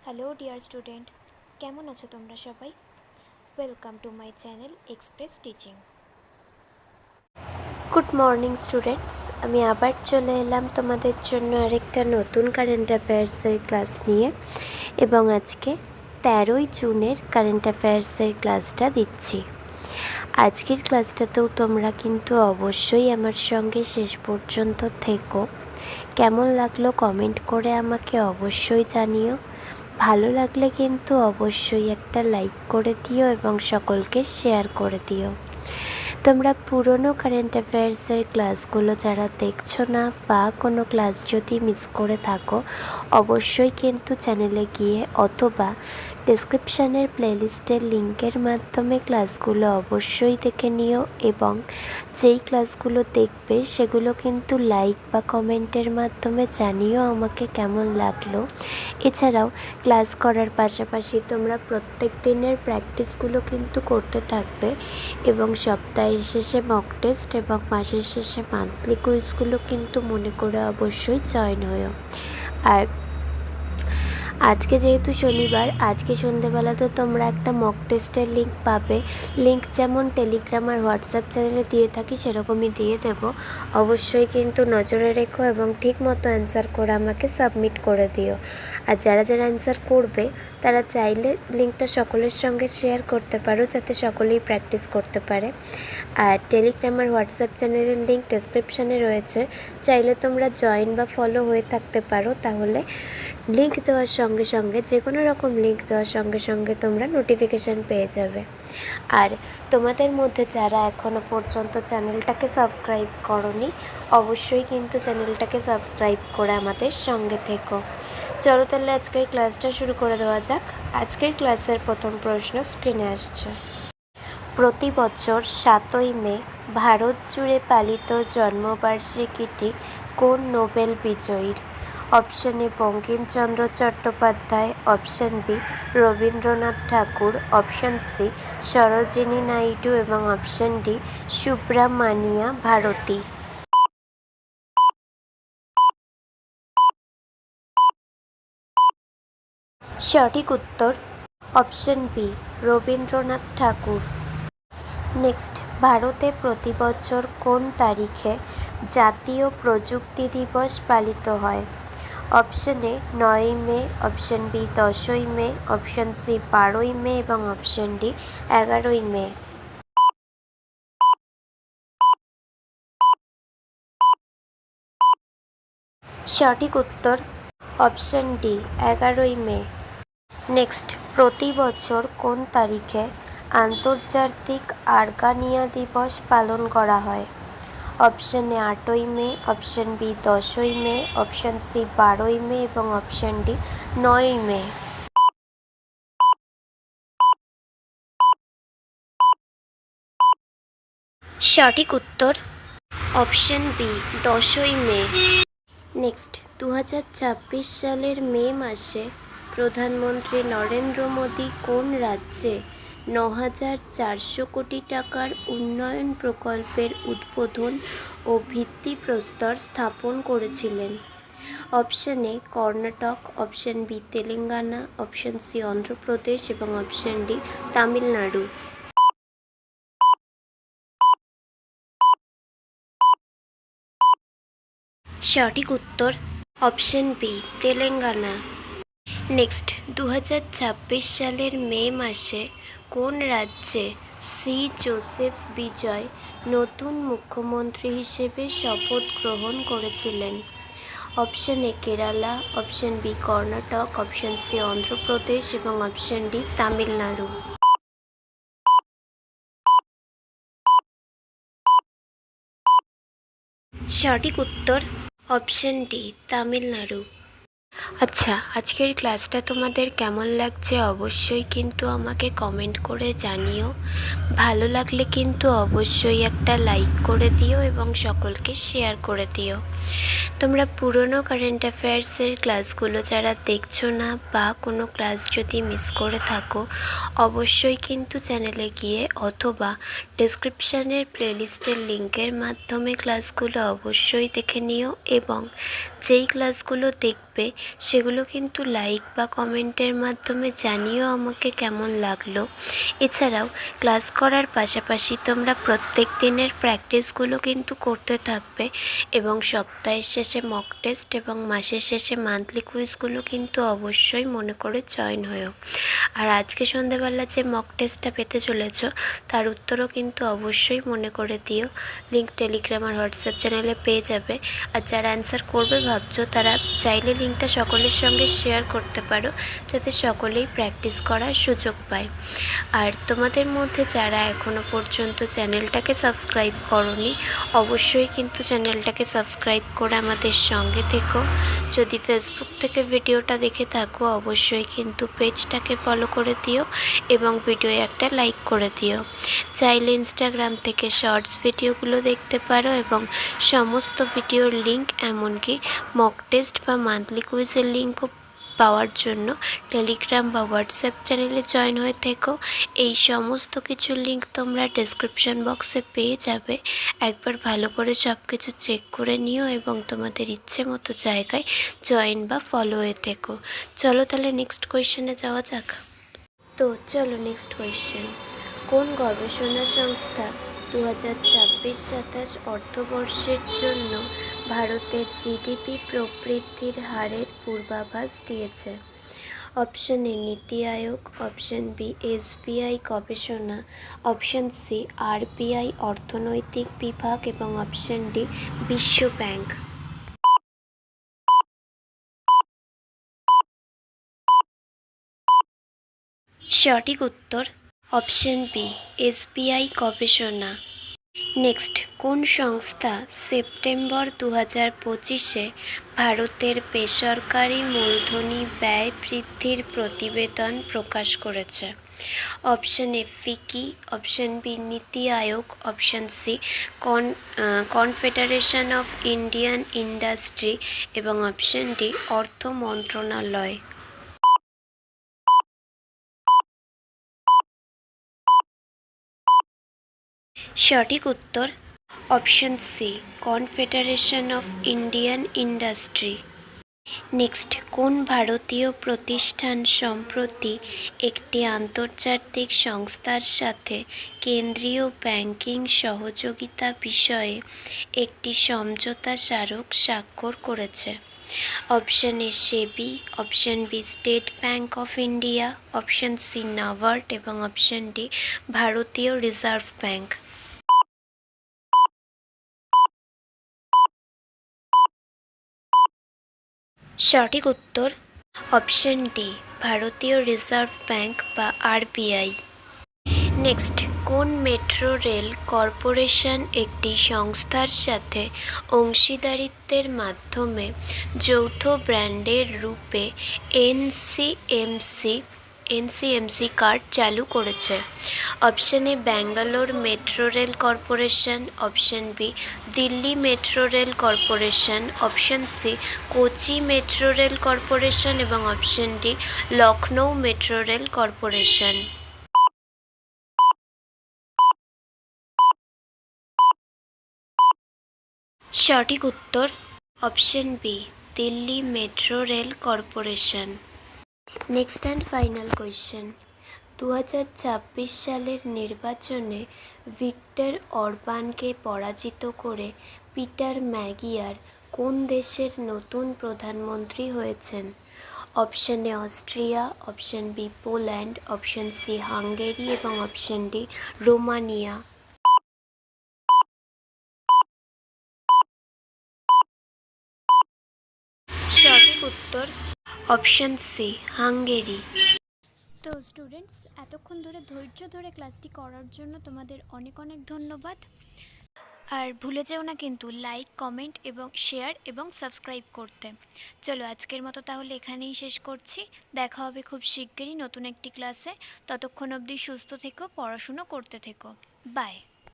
Hello dear student, কেমন আছো তোমরা সবাই? Welcome to my channel express teaching. Good morning students, আমি আবার চলে এলাম তোমাদের জন্য আরেকটা নতুন কারেন্ট অ্যাফেয়ার্সের ক্লাস নিয়ে, এবং আজকে 13ই জুনের কারেন্ট অ্যাফেয়ার্সের ক্লাসটা দিচ্ছি। আজকের ক্লাসটাতেও তোমরা কিন্তু অবশ্যই আমার সঙ্গে শেষ পর্যন্ত থেকো। কেমন লাগলো কমেন্ট করে আমাকে অবশ্যই জানিও। ভালো লাগলে কিন্তু অবশ্যই একটা লাইক করে দিও এবং সকলকে শেয়ার করে দিও। তোমরা পুরনো কারেন্ট অ্যাফেয়ার্সের ক্লাসগুলো যারা দেখছো না বা কোনো ক্লাস যদি মিস করে থাকো, অবশ্যই কিন্তু চ্যানেলে গিয়ে অথবা ডেসক্রিপশানের প্লেলিস্টের লিঙ্কের মাধ্যমে ক্লাসগুলো অবশ্যই দেখে নিও, এবং যেই ক্লাসগুলো দেখবে সেগুলো কিন্তু লাইক বা কমেন্টের মাধ্যমে জানিও আমাকে কেমন লাগলো। এছাড়াও ক্লাস করার পাশাপাশি তোমরা প্রত্যেক দিনের প্র্যাকটিসগুলো কিন্তু করতে থাকবে, এবং সপ্তাহের শেষে মক টেস্ট এবং মাসের শেষে মান্থলি কুইজগুলো কিন্তু মনে করে অবশ্যই জয়েন হও। আর আজকে যেহেতু শনিবার, আজকে সন্ধেবেলা তো তোমরা একটা মক টেস্টের লিঙ্ক পাবে। লিঙ্ক যেমন টেলিগ্রাম আর হোয়াটসঅ্যাপ চ্যানেলে দিয়ে থাকি সেরকমই দিয়ে দেবো। অবশ্যই কিন্তু নজরে রেখো এবং ঠিক মতো অ্যান্সার করে আমাকে সাবমিট করে দিও। আর যারা যারা অ্যান্সার করবে তারা চাইলে লিঙ্কটা সকলের সঙ্গে শেয়ার করতে পারো, যাতে সকলেই প্র্যাকটিস করতে পারে। আর টেলিগ্রাম আর হোয়াটসঅ্যাপ চ্যানেলের লিঙ্ক ডেসক্রিপশানে রয়েছে, চাইলে তোমরা জয়েন বা ফলো হয়ে থাকতে পারো। তাহলে লিঙ্ক দেওয়ার সঙ্গে সঙ্গে, যে কোনো রকম লিঙ্ক দেওয়ার সঙ্গে সঙ্গে তোমরা নোটিফিকেশান পেয়ে যাবে। আর তোমাদের মধ্যে যারা এখনও পর্যন্ত চ্যানেলটাকে সাবস্ক্রাইব করোনি, অবশ্যই কিন্তু চ্যানেলটাকে সাবস্ক্রাইব করে আমাদের সঙ্গে থেকো। চলো তাহলে আজকের ক্লাসটা শুরু করে দেওয়া যাক। আজকের ক্লাসের প্রথম প্রশ্ন স্ক্রিনে আসছে। প্রতি বছর 7ই মে ভারত জুড়ে পালিত জন্মবার্ষিকীটি কোন নোবেল বিজয়ীর? Option A Bankimchandra Chattopadhyay, option B Rabindranath Thakur, option C Sarojini Naidu এবং অপশন ডি সুব্রামানিয়া ভারতী। সঠিক উত্তর option B Rabindranath Thakur. Next, ভারতে প্রতি বছর কোন তারিখে জাতীয় প্রযুক্তি দিবস পালিত হয়? অপশন এ 9ই মে, অপশন বি 10ই মে, অপশন সি 12ই মে এবং অপশন ডি 11ই মে। সঠিক উত্তর অপশন ডি 11ই মে। নেক্সট, প্রতি বছর কোন তারিখে আন্তর্জাতিক আর্গানিয়া দিবস পালন করা হয়? অপশন এ 8ই মে, অপশন বি 10ই মে, অপশন সি 12ই মে এবং অপশন ডি 9ই মে। সঠিক উত্তর অপশন বি 10ই মে। নেক্সট, 2026 সালের মে মাসে প্রধানমন্ত্রী নরেন্দ্র মোদী কোন রাজ্যে 9,400 কোটি টাকার উন্নয়ন প্রকল্পের উদ্বোধন ও ভিত্তিপ্রস্তর স্থাপন করেছিলেন? Option A Karnataka, option B Telangana, option C Andhra Pradesh এবং অপশন ডি তামিলনাড়ু। সঠিক উত্তর অপশন বি তেলেঙ্গানা। নেক্সট, 2026 সালের মে মাসে কোন রাজ্যে সি জোসেফ বিজয় নতুন মুখ্যমন্ত্রী হিসেবে শপথ গ্রহণ করেছিলেন? Option A Kerala, option B Karnataka, option C Andhra Pradesh এবং অপশন ডি তামিলনাড়ু। সঠিক উত্তর অপশন ডি তামিলনাড়ু। আচ্ছা, আজকের ক্লাসটা তোমাদের কেমন লাগছে অবশ্যই কিন্তু আমাকে কমেন্ট করে জানিও। ভালো লাগলে কিন্তু অবশ্যই একটা লাইক করে দিও এবং সকলকে শেয়ার করে দিও। তোমরা পুরনো কারেন্ট অ্যাফেয়ার্সের ক্লাসগুলো যারা দেখছো না বা কোনো ক্লাস যদি মিস করে থাকো, অবশ্যই কিন্তু চ্যানেলে গিয়ে অথবা ডেসক্রিপশানের প্লেলিস্টের লিঙ্কের মাধ্যমে ক্লাসগুলো অবশ্যই দেখে নিও, এবং যেই ক্লাসগুলো দেখবে সেগুলো কিন্তু লাইক বা কমেন্টের মাধ্যমে জানিও আমাকে কেমন লাগলো। এছাড়াও ক্লাস করার পাশাপাশি তোমরা প্রত্যেক দিনের প্র্যাকটিসগুলো কিন্তু করতে থাকবে, এবং সপ্তাহের শেষে মক টেস্ট এবং মাসের শেষে মান্থলি কুইজগুলো কিন্তু অবশ্যই মনে করে জয়েন হয়েও। আর আজকে সন্ধ্যেবেলা যে মক টেস্টটা পেতে চলেছ তার উত্তরও কিন্তু অবশ্যই মনে করে দিও। লিঙ্ক টেলিগ্রাম আর হোয়াটসঅ্যাপ চ্যানেলে পেয়ে যাবে। আর যারা অ্যান্সার করবে ভাবছো তারা চাইলে লিঙ্কটা সকলের সঙ্গে শেয়ার করতে পারো, যাতে সকলেই প্র্যাকটিস করার সুযোগ পায়। আর তোমাদের মধ্যে যারা এখনও পর্যন্ত চ্যানেলটাকে সাবস্ক্রাইব করোনি, অবশ্যই কিন্তু চ্যানেলটাকে সাবস্ক্রাইব করে আমাদের সঙ্গে থেকো। যদি ফেসবুক থেকে ভিডিওটা দেখে থাকো, অবশ্যই কিন্তু পেজটাকে ফলো করে দিও এবং ভিডিওয়ে একটা লাইক করে দিও। চাইলে ইনস্টাগ্রাম থেকে শর্টস ভিডিওগুলো দেখতে পারো, এবং সমস্ত ভিডিওর লিঙ্ক, এমনকি মক টেস্ট বা মান্থলি কুইজের লিঙ্কও পাওয়ার জন্য টেলিগ্রাম বা হোয়াটসঅ্যাপ চ্যানেলে জয়েন হয়ে থেকো। এই সমস্ত কিছুর লিঙ্ক তোমরা ডেসক্রিপশন বক্সে পেয়ে যাবে। একবার ভালো করে সব কিছু চেক করে নিও এবং তোমাদের ইচ্ছে মতো জায়গায় জয়েন বা ফলো হয়ে থেকো। চলো তাহলে নেক্সট কোয়েশ্চেনে যাওয়া যাক। তো চলো নেক্সট কোয়েশ্চেন। কোন গবেষণা সংস্থা 2026-27 অর্থবর্ষের জন্য ভারতের জিডিপি প্রবৃদ্ধির হারের পূর্বাভাস দিয়েছে? অপশন এ নীতি আয়োগ, অপশন বি এসবিআই গবেষণা, অপশন সি আরবিআই অর্থনৈতিক বিভাগ, এবং অপশন ডি বিশ্ব ব্যাংক। সঠিক উত্তর অপশন বি এসবিআই গবেষণা। নেক্সট, কোন সংস্থা সেপ্টেম্বর 2025-এ ভারতের বেসরকারি মূলধনী ব্যয় বৃদ্ধির প্রতিবেদন প্রকাশ করেছে? Option A FICCI, option B NITI Aayog, option C Confederation of Indian Industry, এবং অপশন ডি অর্থ মন্ত্রণালয়। সঠিক উত্তর option C Confederation of Indian Industry. Next, কোন ভারতীয় প্রতিষ্ঠান সম্প্রতি একটি আন্তর্জাতিক সংস্থার সাথে কেন্দ্রীয় ব্যাংকিং সহযোগিতা বিষয়ে একটি সমঝোতা স্মারক স্বাক্ষর করেছে? Option A SEBI, option B State Bank of India, option C NABARD, এবং অপশন ডি ভারতীয় রিজার্ভ ব্যাংক। সঠিক উত্তর অপশন ডি ভারতীয় রিজার্ভ ব্যাংক বা আরবিআই। নেক্সট, কোন মেট্রো রেল কর্পোরেশন একটি সংস্থার সাথে অংশীদারিত্বের মাধ্যমে যৌথ ব্র্যান্ডের রূপে এনসিএমসি কার্ড চালু করেছে? Option A Bangalore metro rail corporation, option B Delhi metro rail corporation, option C Kochi metro rail corporation, এবং option D Lucknow metro rail corporation. সঠিক উত্তর option B Delhi metro rail corporation. Next and final question. 2026 সালের নির্বাচনে ভিক্টর অরবানকে পরাজিত করে Peter ম্যাগিয়ার কোন দেশের নতুন প্রধানমন্ত্রী হয়েছেন? Option A Austria, option B Poland, option C Hungary, এবং অপশন ডি রোমানিয়া। সঠিক উত্তর অপশন সি হাঙ্গেরি। তো স্টুডেন্টস, এতক্ষণ ধরে ধৈর্য ধরে ক্লাসটি করার জন্য তোমাদের অনেক অনেক ধন্যবাদ। আর ভুলে যেও না কিন্তু লাইক, কমেন্ট এবং শেয়ার এবং সাবস্ক্রাইব করতে। চলো আজকের মতো তাহলে এখানেই শেষ করছি। দেখা হবে খুব শিগগিরই নতুন একটি ক্লাসে। ততক্ষণ অবধি সুস্থ থেকো, পড়াশুনো করতে থেকো। বাই।